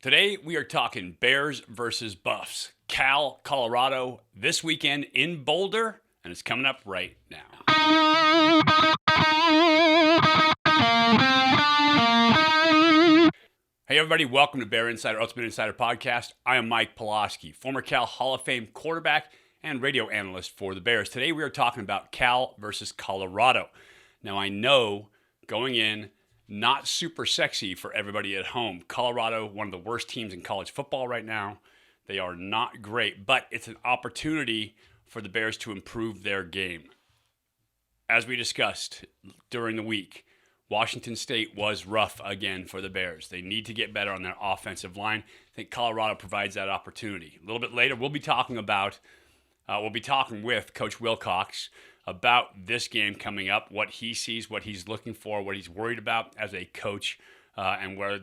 Today we are talking Bears versus Buffs. Cal, Colorado, this weekend in Boulder, and it's coming up right now. Hey everybody, welcome to Bear Insider, Ultimate Insider Podcast. I am Mike Pulaski, former Cal Hall of Fame quarterback and radio analyst for the Bears. Today we are talking about Cal versus Colorado. Now I know going in, not super sexy for everybody at home. Colorado, one of the worst teams in college football right now. They are not great, but it's an opportunity for the Bears to improve their game. As we discussed during the week, Washington State was rough again for the Bears. They need to get better on their offensive line. I think Colorado provides that opportunity. A little bit later, we'll be talking with Coach Wilcox about this game coming up, what he sees, what he's looking for, what he's worried about as a coach, and where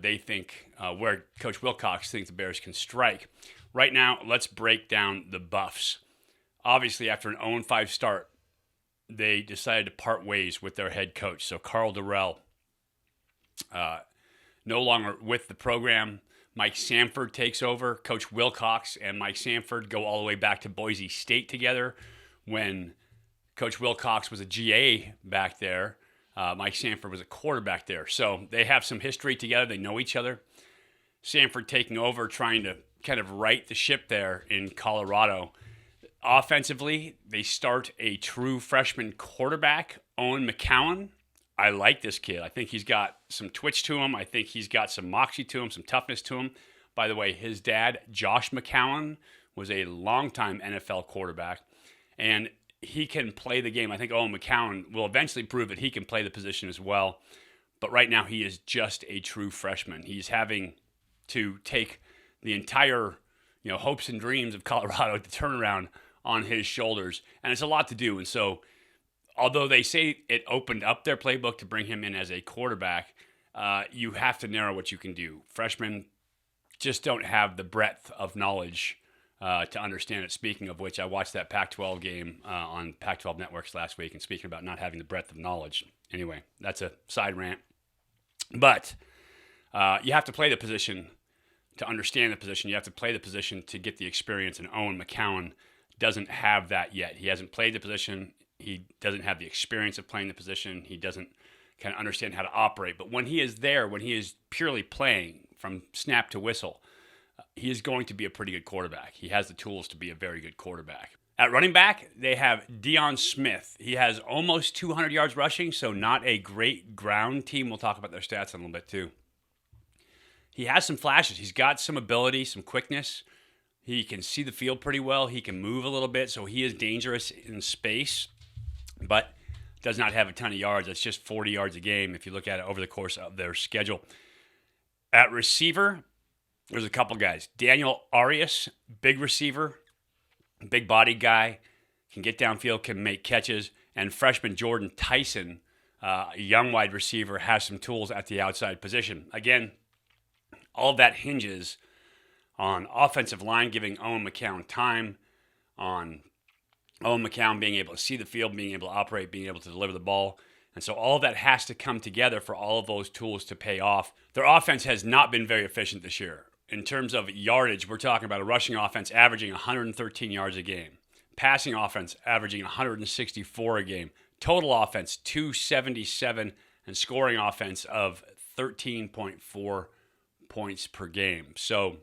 Coach Wilcox thinks the Bears can strike. Right now, let's break down the Buffs. Obviously, after an 0-5 start, they decided to part ways with their head coach. So Carl Durrell, no longer with the program. Mike Sanford takes over. Coach Wilcox and Mike Sanford go all the way back to Boise State together when Coach Wilcox was a GA back there. Mike Sanford was a quarterback there. So they have some history together. They know each other. Sanford taking over, trying to kind of right the ship there in Colorado. Offensively, they start a true freshman quarterback, Owen McCowan. I like this kid. I think he's got some twitch to him. I think he's got some moxie to him, some toughness to him. By the way, his dad, Josh McCowan, was a longtime NFL quarterback, and he can play the game. I think Owen McCowan will eventually prove that he can play the position as well. But right now, he is just a true freshman. He's having to take the entire, hopes and dreams of Colorado to turn around on his shoulders, and it's a lot to do. And so, although they say it opened up their playbook to bring him in as a quarterback, you have to narrow what you can do. Freshmen just don't have the breadth of knowledge to understand it. Speaking of which, I watched that Pac-12 game on Pac-12 networks last week, and speaking about not having the breadth of knowledge. Anyway, that's a side rant. But you have to play the position to understand the position. You have to play the position to get the experience, and Owen McCowan doesn't have that yet. He hasn't played the position. He doesn't have the experience of playing the position. He doesn't kind of understand how to operate. But when he is there, when he is purely playing from snap to whistle, he is going to be a pretty good quarterback. He has the tools to be a very good quarterback. At running back, they have Dion Smith. He has almost 200 yards rushing, so not a great ground team. We'll talk about their stats in a little bit too. He has some flashes. He's got some ability, some quickness. He can see the field pretty well. He can move a little bit, so he is dangerous in space, but does not have a ton of yards. That's just 40 yards a game if you look at it over the course of their schedule. At receiver, there's a couple guys. Daniel Arias, big receiver, big body guy, can get downfield, can make catches. And freshman Jordan Tyson, a young wide receiver, has some tools at the outside position. Again, all of that hinges on offensive line giving Owen McCowan time, on Owen McCowan being able to see the field, being able to operate, being able to deliver the ball. And so all of that has to come together for all of those tools to pay off. Their offense has not been very efficient this year. In terms of yardage, we're talking about a rushing offense averaging 113 yards a game. Passing offense averaging 164 a game. Total offense, 277, and scoring offense of 13.4 points per game. So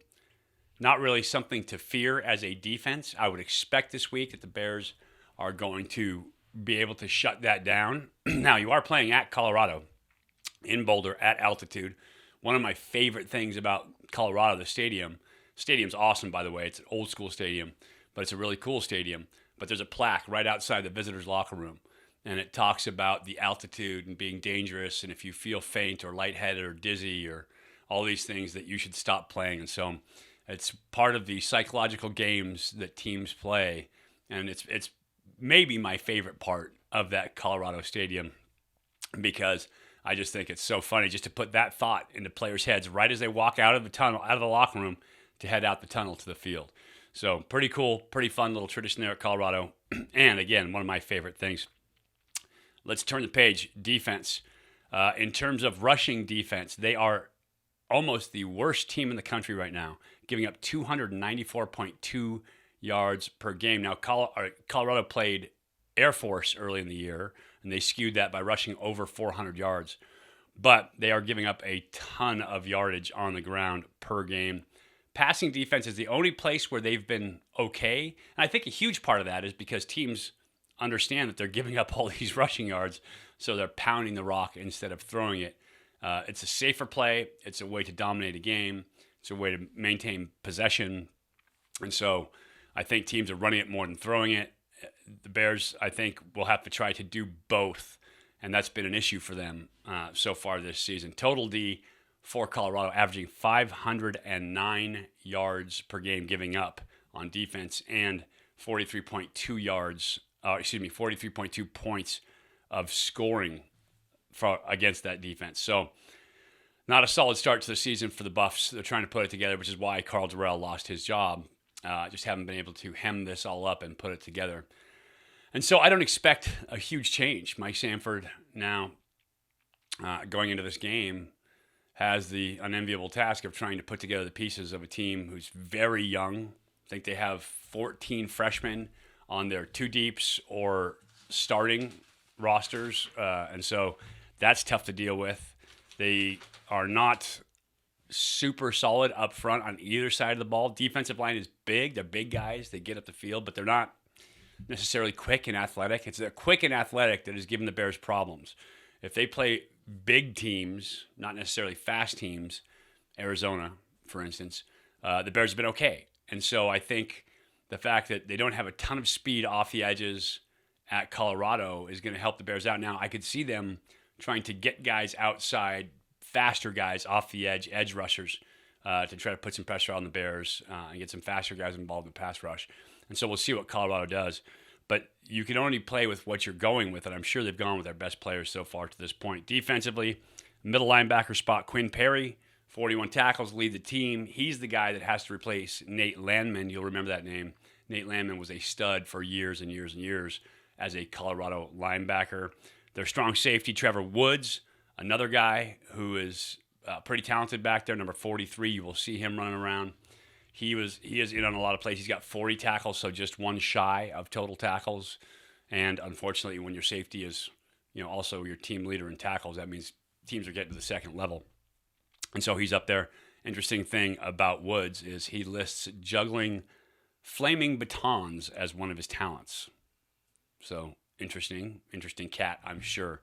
not really something to fear as a defense. I would expect this week that the Bears are going to be able to shut that down. Now, you are playing at Colorado in Boulder at altitude. One of my favorite things about Colorado, the stadium's awesome, by the way. It's an old school stadium, but it's a really cool stadium. But there's a plaque right outside the visitors' locker room, and it talks about the altitude and being dangerous, and if you feel faint or lightheaded or dizzy or all these things, that you should stop playing. And so it's part of the psychological games that teams play, and it's maybe my favorite part of that Colorado stadium, because I just think it's so funny just to put that thought into players' heads right as they walk out of the tunnel, out of the locker room, to head out the tunnel to the field. So pretty cool, pretty fun little tradition there at Colorado. And again, one of my favorite things. Let's turn the page. Defense. In terms of rushing defense, they are almost the worst team in the country right now, giving up 294.2 yards per game. Now, Colorado played Air Force early in the year, and they skewed that by rushing over 400 yards. But they are giving up a ton of yardage on the ground per game. Passing defense is the only place where they've been okay. And I think a huge part of that is because teams understand that they're giving up all these rushing yards, so they're pounding the rock instead of throwing it. It's a safer play. It's a way to dominate a game. It's a way to maintain possession. And so I think teams are running it more than throwing it. The Bears, I think, will have to try to do both, and that's been an issue for them so far this season. Total D for Colorado, averaging 509 yards per game giving up on defense and 43.2 points of scoring against that defense. So not a solid start to the season for the Buffs. They're trying to put it together, which is why Carl Durrell lost his job. Just haven't been able to hem this all up and put it together. And so I don't expect a huge change. Mike Sanford now going into this game has the unenviable task of trying to put together the pieces of a team who's very young. I think they have 14 freshmen on their two deeps or starting rosters. And so that's tough to deal with. They are not super solid up front on either side of the ball. Defensive line is big. They're big guys. They get up the field, but they're not necessarily quick and athletic. It's the quick and athletic that has given the Bears problems. If they play big teams, not necessarily fast teams, Arizona, for instance, the Bears have been okay. And so I think the fact that they don't have a ton of speed off the edges at Colorado is going to help the Bears out. Now, I could see them trying to get guys outside, faster guys off the edge rushers, to try to put some pressure on the Bears and get some faster guys involved in the pass rush. And so we'll see what Colorado does. But you can only play with what you're going with, and I'm sure they've gone with their best players so far to this point. Defensively, middle linebacker spot, Quinn Perry, 41 tackles, lead the team. He's the guy that has to replace Nate Landman. You'll remember that name. Nate Landman was a stud for years and years and years as a Colorado linebacker. Their strong safety, Trevor Woods, another guy who is pretty talented back there, number 43. You will see him running around. He is in on a lot of plays. He's got 40 tackles, so just one shy of total tackles. And unfortunately, when your safety is, also your team leader in tackles, that means teams are getting to the second level. And so he's up there. Interesting thing about Woods is he lists juggling flaming batons as one of his talents. So interesting cat, I'm sure.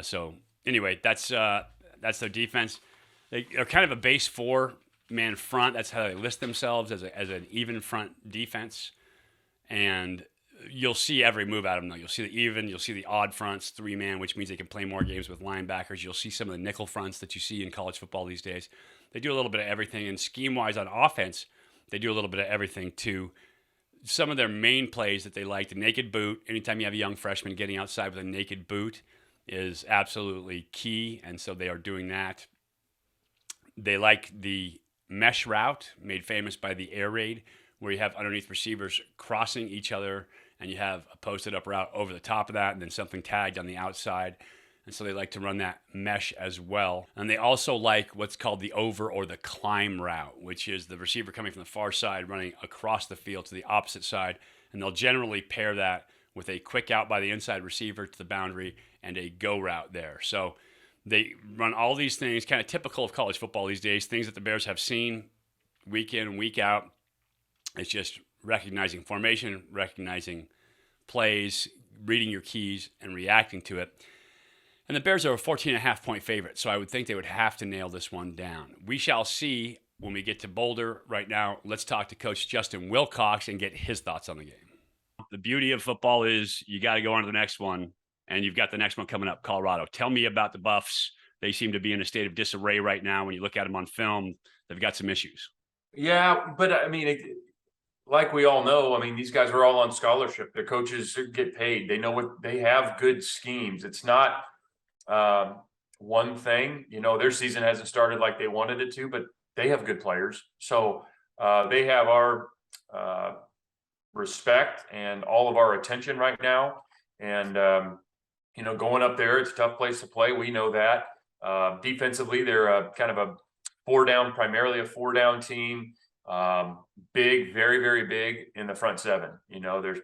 So anyway, that's their defense. They're kind of a base four-man front. That's how they list themselves as an even front defense. And you'll see every move out of them, though. You'll see the even, you'll see the odd fronts, three-man, which means they can play more games with linebackers. You'll see some of the nickel fronts that you see in college football these days. They do a little bit of everything. And scheme-wise on offense, they do a little bit of everything, too. Some of their main plays that they like, the naked boot, anytime you have a young freshman getting outside with a naked boot is absolutely key, and so they are doing that. They like the mesh route, made famous by the air raid, where you have underneath receivers crossing each other, and you have a posted up route over the top of that, and then something tagged on the outside. And so they like to run that mesh as well. And they also like what's called the over or the climb route, which is the receiver coming from the far side running across the field to the opposite side. And they'll generally pair that with a quick out by the inside receiver to the boundary and a go route there. So they run all these things, kind of typical of college football these days, things that the Bears have seen week in and week out. It's just recognizing formation, recognizing plays, reading your keys, and reacting to it. And the Bears are a 14.5-point favorite, so I would think they would have to nail this one down. We shall see when we get to Boulder. Right now, let's talk to Coach Justin Wilcox and get his thoughts on the game. The beauty of football is you got to go on to the next one, and you've got the next one coming up, Colorado. Tell me about the Buffs. They seem to be in a state of disarray right now. When you look at them on film, they've got some issues. Yeah, but I mean, like we all know, I mean, these guys are all on scholarship. Their coaches get paid. They know what they have, good schemes. It's not one thing. Their season hasn't started like they wanted it to, but they have good players. So they have our respect and all of our attention right now. And, going up there, it's a tough place to play. We know that. Defensively, they're kind of primarily a 4-down team. Big, very, very big in the front seven. There's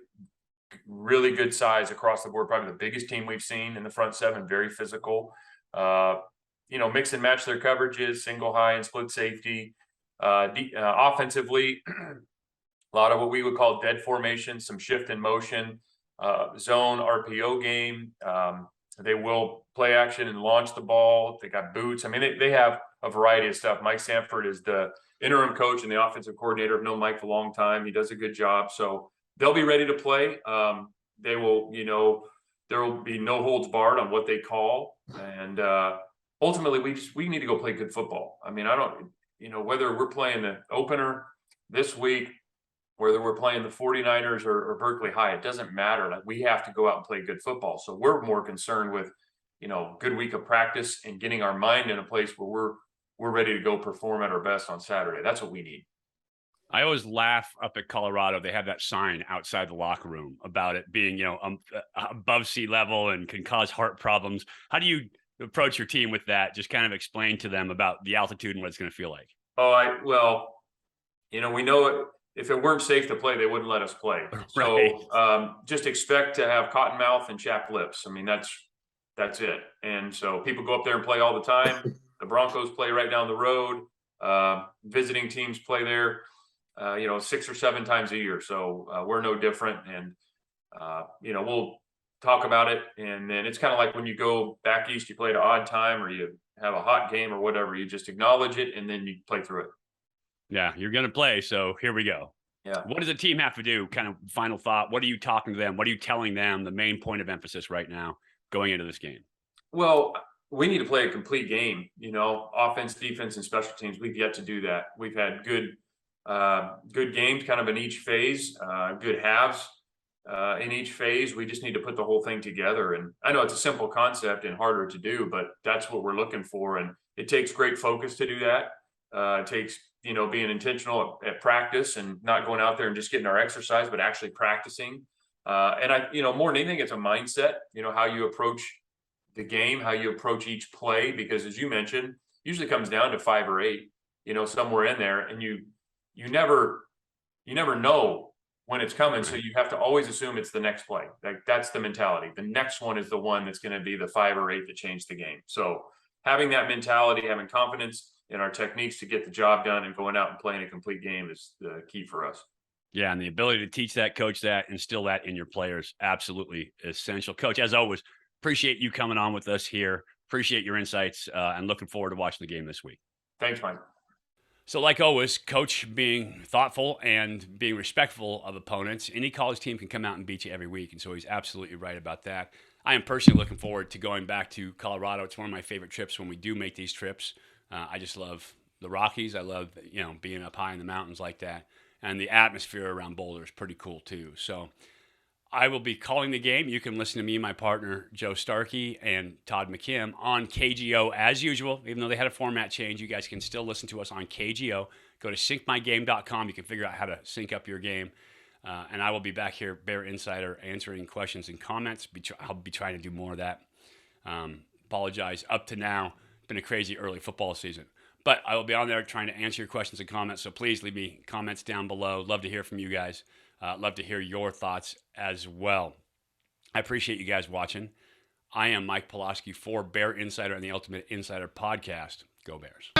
really good size across the board. Probably the biggest team we've seen in the front seven. Very physical. Mix and match their coverages, single high and split safety. Offensively, a lot of what we would call dead formation, some shift in motion, zone RPO game. They will play action and launch the ball. They got boots. I mean, they have a variety of stuff. Mike Sanford is the interim coach and the offensive coordinator. I've known Mike for a long time. He does a good job. So they'll be ready to play. They will, there will be no holds barred on what they call. And ultimately, we need to go play good football. I mean, whether we're playing the opener this week, whether we're playing the 49ers or Berkeley High, it doesn't matter. Like, we have to go out and play good football. So we're more concerned with, good week of practice and getting our mind in a place where we're ready to go perform at our best on Saturday. That's what we need. I always laugh up at Colorado. They have that sign outside the locker room about it being, above sea level and can cause heart problems. How do you approach your team with that? Just kind of explain to them about the altitude and what it's going to feel like. We know it. If it weren't safe to play, they wouldn't let us play. Right. So just expect to have cotton mouth and chapped lips. I mean, that's it. And so people go up there and play all the time. The Broncos play right down the road. Visiting teams play there, 6 or 7 times a year. So we're no different. And, we'll talk about it. And then it's kind of like when you go back east, you play at an odd time or you have a hot game or whatever, you just acknowledge it and then you play through it. Yeah, you're going to play, so here we go. Yeah. What does the team have to do? Kind of final thought. What are you talking to them? What are you telling them the main point of emphasis right now going into this game? Well, we need to play a complete game, offense, defense, and special teams. We've yet to do that. We've had good games kind of in each phase, good halves in each phase. We just need to put the whole thing together. And I know it's a simple concept and harder to do, but that's what we're looking for. And it takes great focus to do that. It takes, being intentional at practice and not going out there and just getting our exercise, but actually practicing. And more than anything, it's a mindset, how you approach the game, how you approach each play, because as you mentioned, usually comes down to 5 or 8, somewhere in there. And you never know when it's coming. So you have to always assume it's the next play. Like, that's the mentality. The next one is the one that's going to be the 5 or 8 that changed the game. So having that mentality, having confidence in our techniques to get the job done and going out and playing a complete game is the key for us. Yeah, and the ability to teach that, coach that, instill that in your players, absolutely essential. Coach, as always, appreciate you coming on with us here. Appreciate your insights and looking forward to watching the game this week. Thanks, Mike. So like always, coach being thoughtful and being respectful of opponents, any college team can come out and beat you every week. And so he's absolutely right about that. I am personally looking forward to going back to Colorado. It's one of my favorite trips when we do make these trips. I just love the Rockies. I love, being up high in the mountains like that. And the atmosphere around Boulder is pretty cool too. So I will be calling the game. You can listen to me and my partner, Joe Starkey and Todd McKim on KGO as usual. Even though they had a format change, you guys can still listen to us on KGO. Go to syncmygame.com. You can figure out how to sync up your game. And I will be back here, Bear Insider, answering questions and comments. I'll be trying to do more of that. Apologize. Up to now, been a crazy early football season. But I will be on there trying to answer your questions and comments. So please leave me comments down below. Love to hear from you guys. Love to hear your thoughts as well. I appreciate you guys watching. I am Mike Pulaski for Bear Insider and the Ultimate Insider Podcast. Go Bears.